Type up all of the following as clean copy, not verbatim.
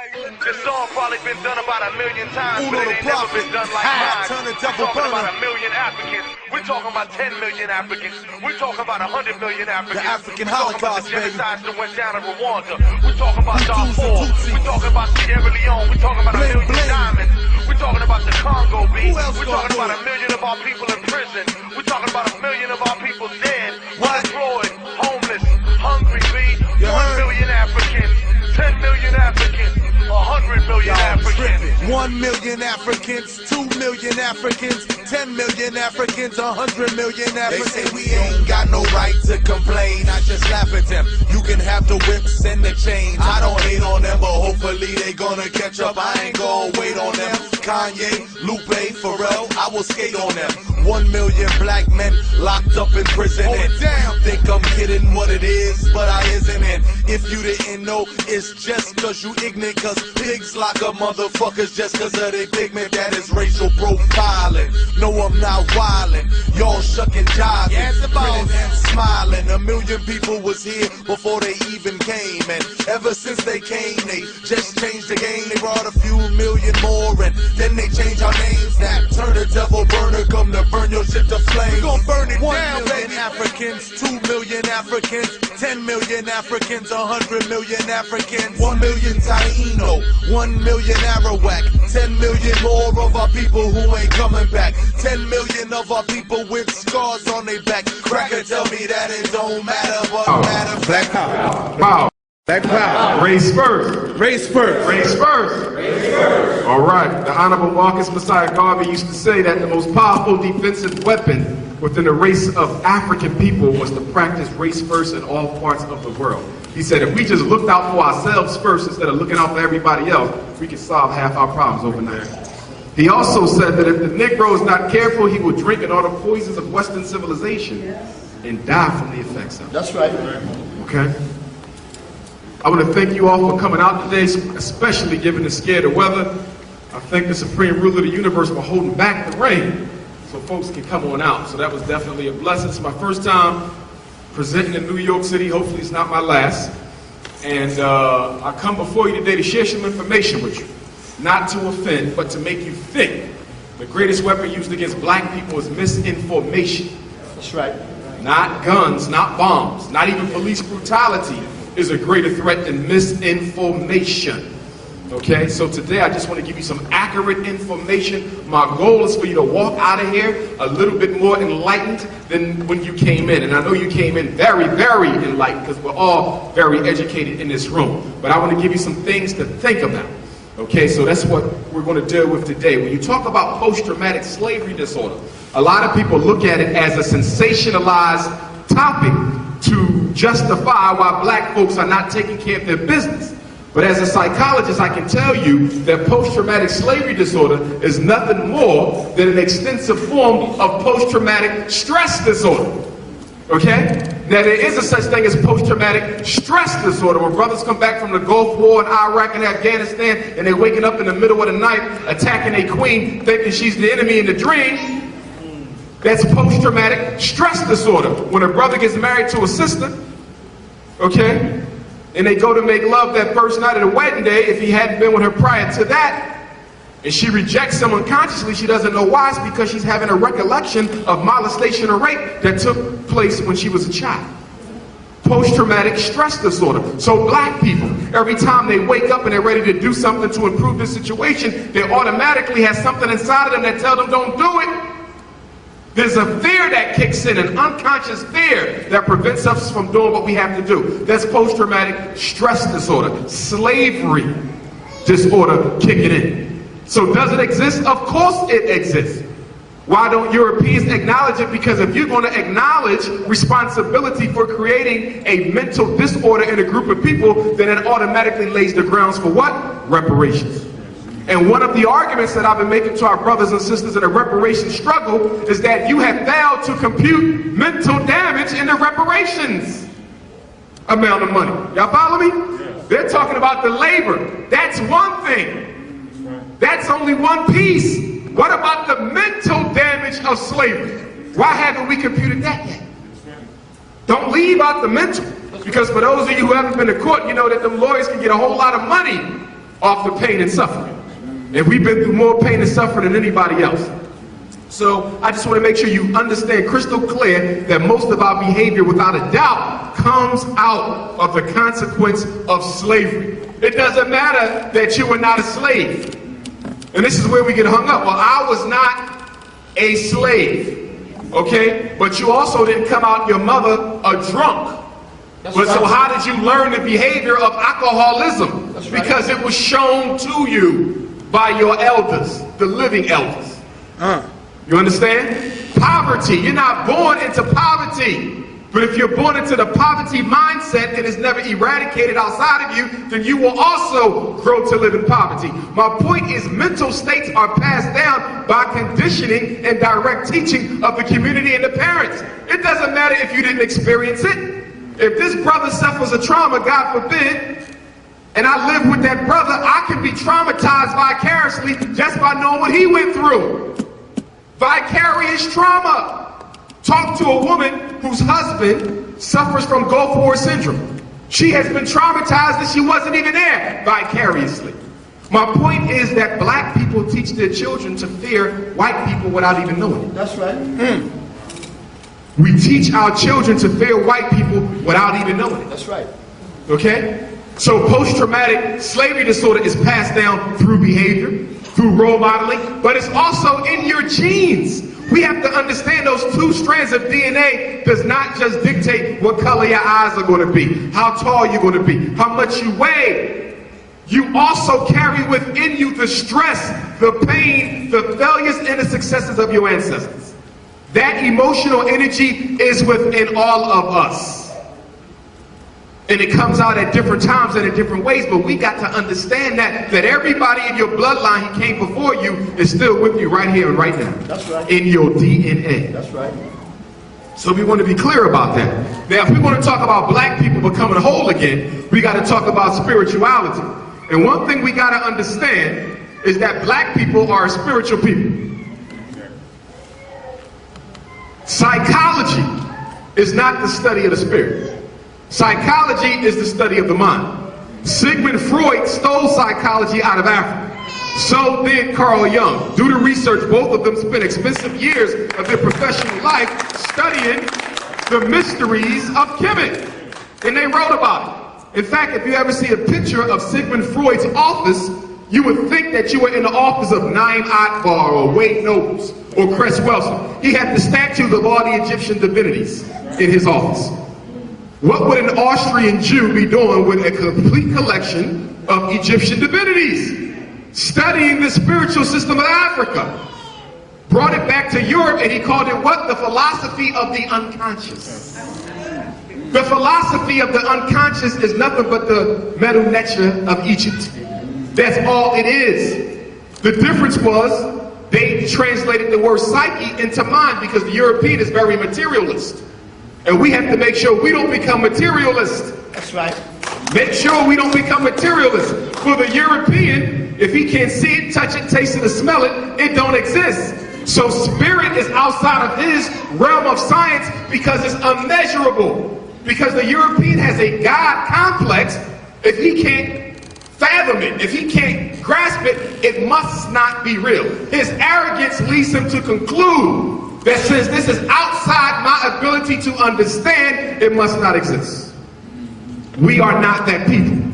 This song probably been done about 1 million times, but it ain't never been done like mine. We're talking about 1 million Africans. We're talking about 10 million Africans. We're talking about 100 million Africans. The African Holocaust, baby. Genocides that went down in Rwanda. We're talking about Darfur. We're talking about Sierra Leone. We're talking about 1 million diamonds. We're talking about the Congo, B. We're talking about 1 million of our people in prison. We're talking about 1 million of our people dead, unemployed, homeless, hungry, B. 1 million Africans, 10 million Africans, 100 million Africans. 1 million Africans, 2 million Africans, 10 million Africans, 100 million Africans. They say we ain't got no right to complain. I just laugh at them. You can have the whips and the chains. I don't hate on them, but hopefully they gonna catch up. I ain't gonna wait on them. Kanye, Lupe, Pharrell, I will skate on them. 1 million black men locked up in prison. And damn, think I'm kidding what it is, but I isn't. And if you didn't know, it's just cause you ignorant. Cause pigs lock up motherfuckers just cause of their pigment. That is racial profiling. No, I'm not wildin'. Y'all shucking jiving, grinning and smiling. 1 million people was here before they even came. And ever since they came, they just changed the game. They brought a few million more and then they changed our names. Now turn the devil burner, come to burn your shit to flame. We gon' burn it down, baby. Africans, 2 million Africans, 10 million Africans, 100 million Africans, 1 million Taino, 1 million Arawak, 10 million more of our people who ain't coming back, 10 million of our people with scars on their back. Cracker tell me that it don't matter, but matter. Black power. Power. Black power. Race first. Race first. Race first. Race first. All right. The Honorable Marcus Messiah Garvey used to say that the most powerful defensive weapon within the race of African people was to practice race first in all parts of the world. He said if we just looked out for ourselves first instead of looking out for everybody else, we could solve half our problems overnight. He also said that if the Negro is not careful, he will drink in all the poisons of Western civilization and die from the effects of it. That's right. Okay? I want to thank you all for coming out today, especially given the scared of weather. I thank the Supreme Ruler of the Universe for holding back the rain so folks can come on out. So that was definitely a blessing. It's my first time presenting in New York City. Hopefully it's not my last. And I come before you today to share some information with you. Not to offend, but to make you think. The greatest weapon used against black people is misinformation. That's right. Not guns, not bombs, not even police brutality is a greater threat than misinformation. Okay, so today I just want to give you some accurate information. My goal is for you to walk out of here a little bit more enlightened than when you came in. And I know you came in very, very enlightened because we're all very educated in this room. But I want to give you some things to think about. Okay, so that's what we're going to deal with today. When you talk about post-traumatic slavery disorder, a lot of people look at it as a sensationalized topic to justify why black folks are not taking care of their business. But as a psychologist, I can tell you that post-traumatic slavery disorder is nothing more than an extensive form of post-traumatic stress disorder. Okay? Now, there is a such thing as post-traumatic stress disorder. When brothers come back from the Gulf War in Iraq and Afghanistan, and they're waking up in the middle of the night, attacking a queen, thinking she's the enemy in the dream, that's post-traumatic stress disorder. When a brother gets married to a sister, okay, and they go to make love that first night of the wedding day, if he hadn't been with her prior to that, and she rejects him unconsciously, she doesn't know why. It's because she's having a recollection of molestation or rape that took place when she was a child. Post-traumatic stress disorder. So black people, every time they wake up and they're ready to do something to improve the situation, they automatically have something inside of them that tells them don't do it. There's a fear that kicks in, an unconscious fear that prevents us from doing what we have to do. That's post-traumatic stress disorder. Slavery disorder kicking in. So does it exist? Of course it exists. Why don't Europeans acknowledge it? Because if you're going to acknowledge responsibility for creating a mental disorder in a group of people, then it automatically lays the grounds for what? Reparations. And one of the arguments that I've been making to our brothers and sisters in the reparations struggle is that you have failed to compute mental damage in the reparations amount of money. Y'all follow me? Yes. They're talking about the labor. That's one thing. That's only one piece. What about the mental damage of slavery? Why haven't we computed that yet? Don't leave out the mental. Because for those of you who haven't been to court, you know that them lawyers can get a whole lot of money off the pain and suffering. And we've been through more pain and suffering than anybody else. So I just want to make sure you understand crystal clear that most of our behavior, without a doubt, comes out of the consequence of slavery. It doesn't matter that you were not a slave. And this is where we get hung up. Well, I was not a slave, okay? But you also didn't come out your mother a drunk. But so how did you learn the behavior of alcoholism? Because it was shown to you by your elders, the living elders. You understand? Poverty. You're not born into poverty. But if you're born into the poverty mindset and is never eradicated outside of you, then you will also grow to live in poverty. My point is, mental states are passed down by conditioning and direct teaching of the community and the parents. It doesn't matter if you didn't experience it. If this brother suffers a trauma, God forbid, and I live with that brother, I can be traumatized vicariously just by knowing what he went through. Vicarious trauma. Talk to a woman whose husband suffers from Gulf War syndrome. She has been traumatized and she wasn't even there vicariously. My point is that black people teach their children to fear white people without even knowing it. That's right. We teach our children to fear white people without even knowing it. That's right. Okay? So post-traumatic slavery disorder is passed down through behavior, through role modeling, but it's also in your genes. We have to understand those two strands of DNA does not just dictate what color your eyes are going to be, how tall you're going to be, how much you weigh. You also carry within you the stress, the pain, the failures, and the successes of your ancestors. That emotional energy is within all of us. And it comes out at different times and in different ways, but we got to understand that everybody in your bloodline who came before you is still with you right here and right now. That's right. In your DNA. That's right. So we want to be clear about that. Now, if we want to talk about black people becoming whole again, we got to talk about spirituality. And one thing we got to understand is that black people are spiritual people. Psychology is not the study of the spirit. Psychology is the study of the mind. Sigmund Freud stole psychology out of Africa. So did Carl Jung. Due to research, both of them spent expensive years of their professional life studying the mysteries of Kemet. And they wrote about it. In fact, if you ever see a picture of Sigmund Freud's office, you would think that you were in the office of Naim Akbar or Wade Nobles or Cress Welsing. He had the statues of all the Egyptian divinities in his office. What would an Austrian Jew be doing with a complete collection of Egyptian divinities? Studying the spiritual system of Africa. Brought it back to Europe and he called it what? The philosophy of the unconscious. The philosophy of the unconscious is nothing but the medu neter of Egypt. That's all it is. The difference was they translated the word psyche into mind because the European is very materialist. And we have to make sure we don't become materialists. That's right. Make sure we don't become materialists. For the European, if he can't see it, touch it, taste it, or smell it, it don't exist. So spirit is outside of his realm of science because it's unmeasurable. Because the European has a God complex. If he can't fathom it, if he can't grasp it, it must not be real. His arrogance leads him to conclude that since this is outside my ability to understand, it must not exist. We are not that people.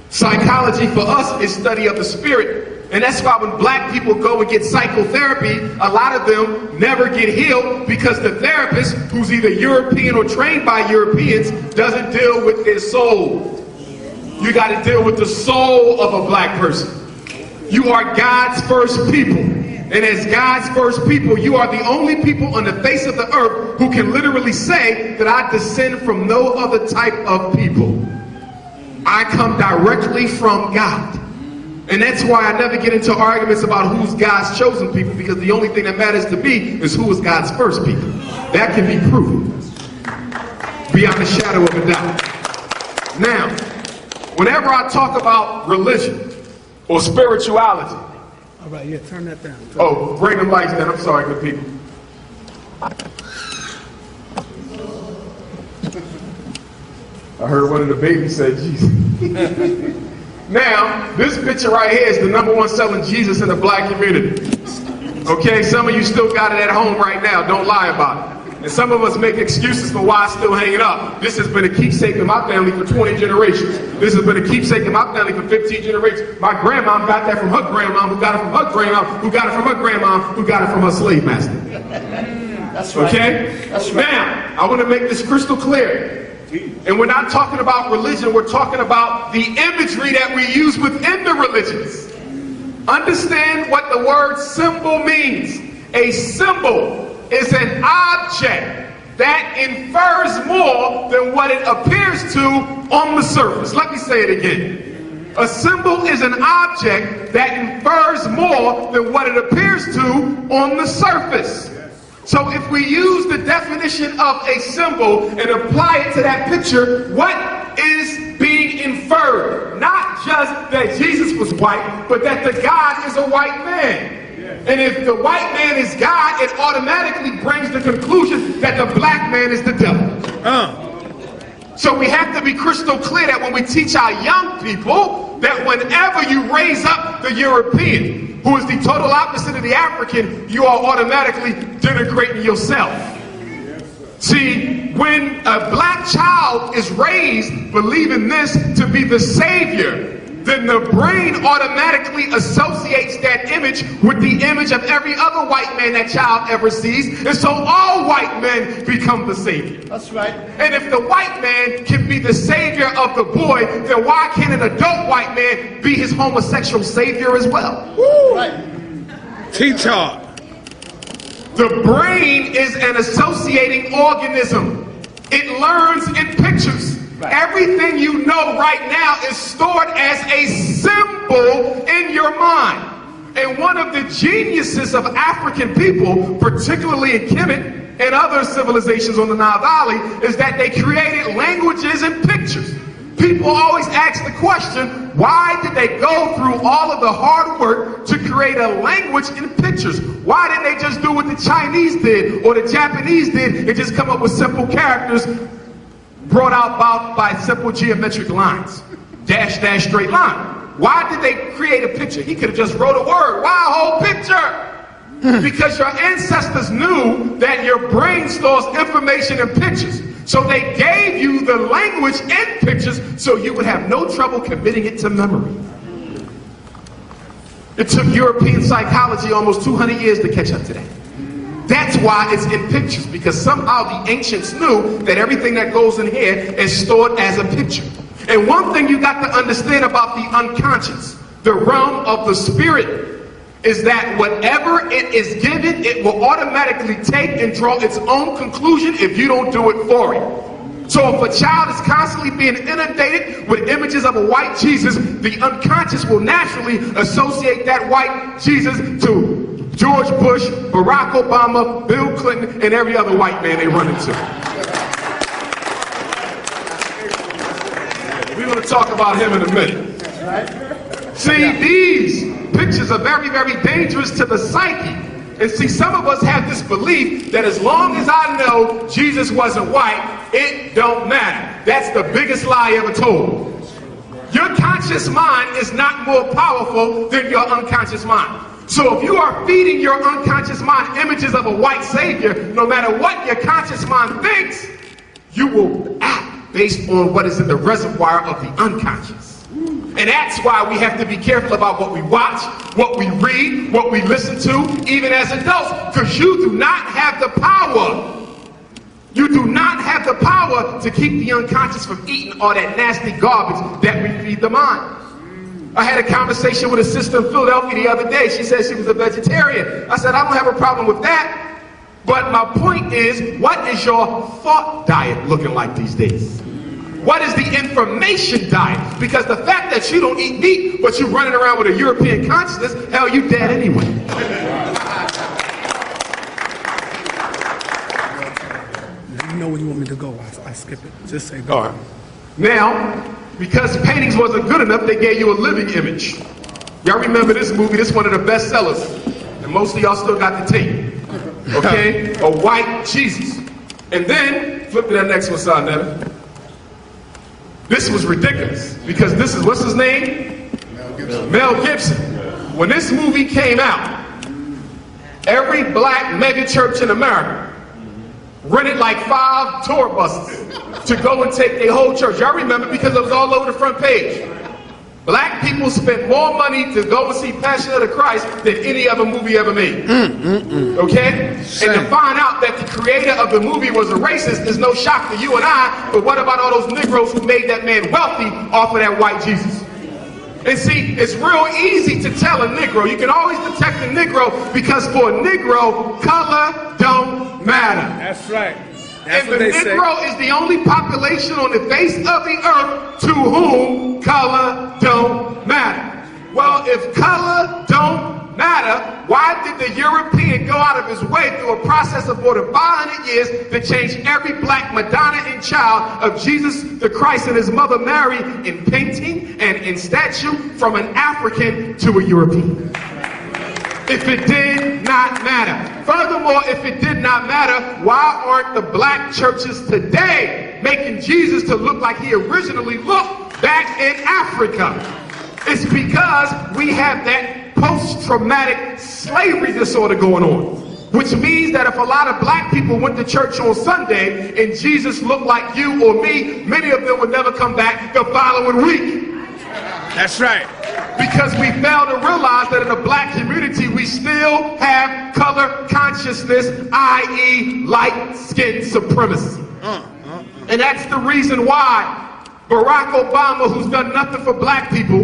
Psychology for us is study of the spirit. And that's why when black people go and get psychotherapy, a lot of them never get healed because the therapist, who's either European or trained by Europeans, doesn't deal with their soul. You got to deal with the soul of a black person. You are God's first people. And as God's first people, you are the only people on the face of the earth who can literally say that I descend from no other type of people. I come directly from God. And that's why I never get into arguments about who's God's chosen people, because the only thing that matters to me is who is God's first people. That can be proven beyond a shadow of a doubt. Now, whenever I talk about religion or spirituality, All right, yeah, turn that down. oh, bring the lights down. I'm sorry, good people. I heard one of the babies say Jesus. Now, this picture right here is the #1 selling Jesus in the black community. Okay, some of you still got it at home right now. Don't lie about it. And some of us make excuses for why it's still hanging up. This has been a keepsake in my family for 20 generations. This has been a keepsake in my family for 15 generations. My grandma got that from her grandma, who got it from her grandma, who got it from her grandma, who got it from her slave master. That's right. Okay? That's right. Now, I want to make this crystal clear. And we're not talking about religion, we're talking about the imagery that we use within the religions. Understand what the word symbol means. A symbol is an object that infers more than what it appears to on the surface. Let me say it again. A symbol is an object that infers more than what it appears to on the surface. So if we use the definition of a symbol and apply it to that picture, what is being inferred? Not just that Jesus was white, but that the God is a white man. And if the white man is God, it automatically brings the conclusion that the black man is the devil. So we have to be crystal clear that when we teach our young people, that whenever you raise up the European, who is the total opposite of the African, you are automatically denigrating yourself. See, when a black child is raised believing this to be the savior, then the brain automatically associates that image with the image of every other white man that child ever sees. And so all white men become the savior. That's right. And if the white man can be the savior of the boy, then why can't an adult white man be his homosexual savior as well? Woo. Right. T-Talk. The brain is an associating organism. It learns in pictures. Right. Everything you know right now is stored as a symbol in your mind. And one of the geniuses of African people, particularly in Kemet and other civilizations on the Nile Valley, is that they created languages and pictures. People always ask the question, why did they go through all of the hard work to create a language in pictures? Why didn't they just do what the Chinese did or the Japanese did and just come up with simple characters brought out by simple geometric lines? Dash, dash, straight line. Why did they create a picture? He could have just wrote a word. Why a whole picture? Because your ancestors knew that your brain stores information in pictures. So they gave you the language in pictures so you would have no trouble committing it to memory. It took European psychology almost 200 years to catch up to that. That's why it's in pictures, because somehow the ancients knew that everything that goes in here is stored as a picture. And one thing you got to understand about the unconscious, the realm of the spirit, is that whatever it is given, it will automatically take and draw its own conclusion if you don't do it for it. So if a child is constantly being inundated with images of a white Jesus, the unconscious will naturally associate that white Jesus to George Bush, Barack Obama, Bill Clinton, and every other white man they run into. We're going to talk about him in a minute. See, these pictures are very, very dangerous to the psyche. And see, some of us have this belief that as long as I know Jesus wasn't white, it don't matter. That's the biggest lie ever told. Your conscious mind is not more powerful than your unconscious mind. So if you are feeding your unconscious mind images of a white savior, no matter what your conscious mind thinks, you will act based on what is in the reservoir of the unconscious. And that's why we have to be careful about what we watch, what we read, what we listen to, even as adults, because you do not have the power. You do not have the power to keep the unconscious from eating all that nasty garbage that we feed the mind. I had a conversation with a sister in Philadelphia the other day. She said she was a vegetarian. I said, I don't have a problem with that. But my point is, what is your thought diet looking like these days? What is the information diet? Because the fact that you don't eat meat, but you're running around with a European consciousness, hell, you dead anyway. You know where you want me to go. I skip it. Just say go. All right. Now, because paintings wasn't good enough, they gave you a living image. Y'all remember this movie? This is one of the best sellers. And most of y'all still got the tape. Okay? A white Jesus. And then, flip to that next one, son, Nevin. This was ridiculous, because this is, what's his name? Mel Gibson. When this movie came out, every black mega church in America rented like 5 tour buses to go and take their whole church. Y'all remember, because it was all over the front page. Black people spent more money to go and see Passion of the Christ than any other movie ever made. Okay? And to find out that the creator of the movie was a racist is no shock to you and I, but what about all those Negroes who made that man wealthy off of that white Jesus? And see, it's real easy to tell a Negro. You can always detect a Negro because for a Negro, color don't matter. That's right. That's and what the they say. Negro is the only population on the face of the earth to whom color don't matter. Well, if color don't matter, why did the European go out of his way through a process of more than 500 years to change every black Madonna and child of Jesus the Christ and his mother Mary in painting and in statue from an African to a European? If it did not matter. Furthermore, if it did not matter, why aren't the black churches today making Jesus to look like he originally looked back in Africa? It's because we have that post-traumatic slavery disorder going on. Which means that if a lot of black people went to church on Sunday and Jesus looked like you or me, many of them would never come back the following week. That's right. Because we fail to realize that in the black community, we still have color consciousness, i.e. light skin supremacy. And that's the reason why Barack Obama, who's done nothing for black people,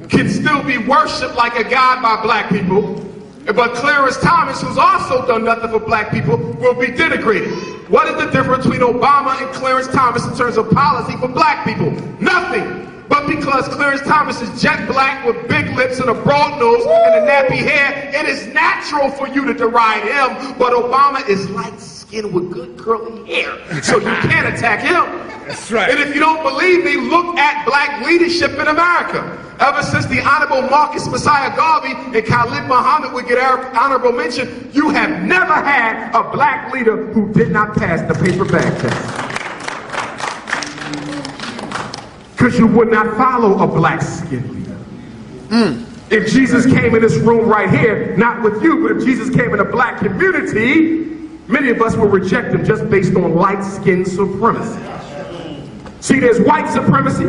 can still be worshipped like a god by black people. But Clarence Thomas, who's also done nothing for black people, will be denigrated. What is the difference between Obama and Clarence Thomas in terms of policy for black people? Nothing. But because Clarence Thomas is jet black with big lips and a broad nose and a nappy hair, it is natural for you to deride him. But Obama is light-skinned with good curly hair, so you can't attack him. That's right. And if you don't believe me, look at black leadership in America. Ever since the Honorable Marcus Messiah Garvey and Khalid Muhammad would get honorable mention, you have never had a black leader who did not pass the paper bag test. Because you would not follow a black skin leader. If Jesus came in this room right here, not with you, but if Jesus came in a black community, many of us will reject him just based on light skin supremacy. See, there's white supremacy,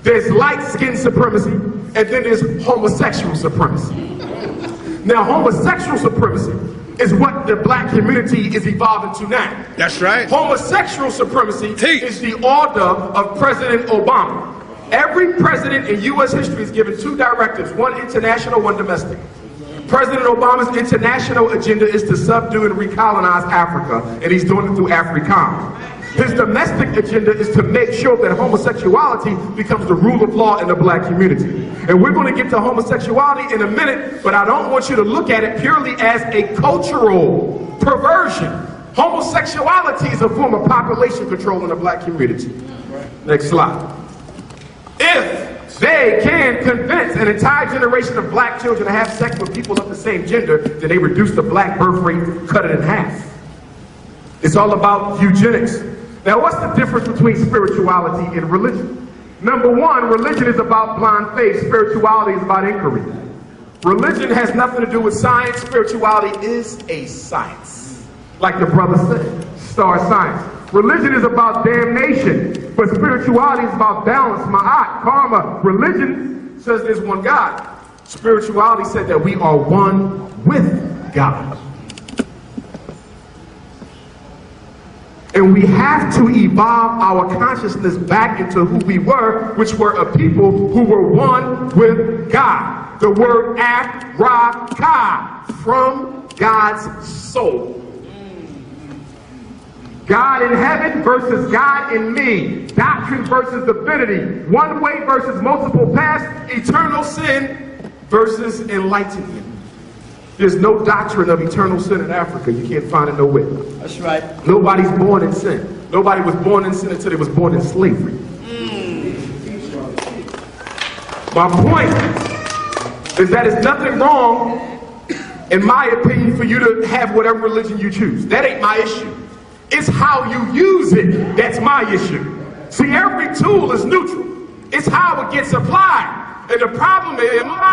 there's light skin supremacy, and then there's homosexual supremacy. Now, homosexual supremacy is what the black community is evolving to now. That's right. Homosexual supremacy is the order of President Obama. Every president in U.S. history is given 2 directives, one international, one domestic. President Obama's international agenda is to subdue and recolonize Africa, and he's doing it through AFRICOM. His domestic agenda is to make sure that homosexuality becomes the rule of law in the black community. And we're going to get to homosexuality in a minute, but I don't want you to look at it purely as a cultural perversion. Homosexuality is a form of population control in the black community. Next slide. If they can convince an entire generation of black children to have sex with people of the same gender, then they reduce the black birth rate, cut it in half. It's all about eugenics. Now, what's the difference between spirituality and religion? Number one, religion is about blind faith. Spirituality is about inquiry. Religion has nothing to do with science. Spirituality is a science. Like the brother said, star science. Religion is about damnation, but spirituality is about balance, ma'at, karma. Religion says there's one God. Spirituality said that we are one with God. And we have to evolve our consciousness back into who we were, which were a people who were one with God. The word Africa, from God's soul. God in heaven versus God in me. Doctrine versus divinity. One way versus multiple paths. Eternal sin versus enlightenment. There's no doctrine of eternal sin in Africa. You can't find it nowhere. That's right. Nobody's born in sin. Nobody was born in sin until they was born in slavery. My point is that there's nothing wrong, in my opinion, for you to have whatever religion you choose. That ain't my issue. It's how you use it that's my issue. See, every tool is neutral. It's how it gets applied And the problem is, my